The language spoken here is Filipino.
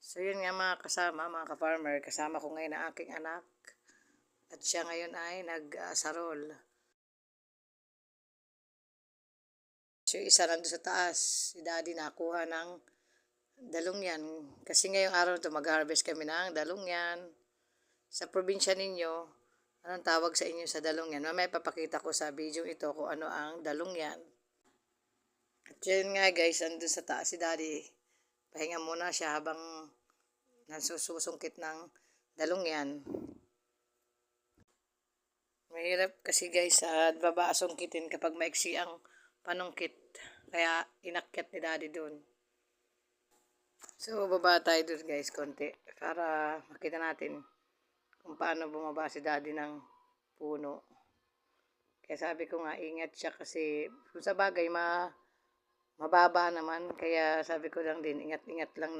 So yun nga mga kasama, mga ka-farmer, kasama ko ngayon ang aking anak. At siya ngayon ay nag-sarol. So isa nandun sa taas, si daddy nakuha ng dalungyan. Kasi ngayong araw to mag-harvest kami ng dalungyan. Sa probinsya ninyo, anong tawag sa inyo sa dalungyan? Mamaya papakita ko sa video ito kung ano ang dalungyan. At yun nga guys, andun sa taas si daddy. Pahinga muna siya habang nasususungkit ng dalungyan. Mahirap kasi guys sa baba sungkitin kapag maiksi ang panungkit. Kaya inakyat ni daddy doon. So baba tayo doon guys konti para makita natin kung paano bumaba si daddy ng puno. Kaya sabi ko nga ingat siya kasi kung sa bagay mababa naman. Kaya sabi ko lang din ingat-ingat lang na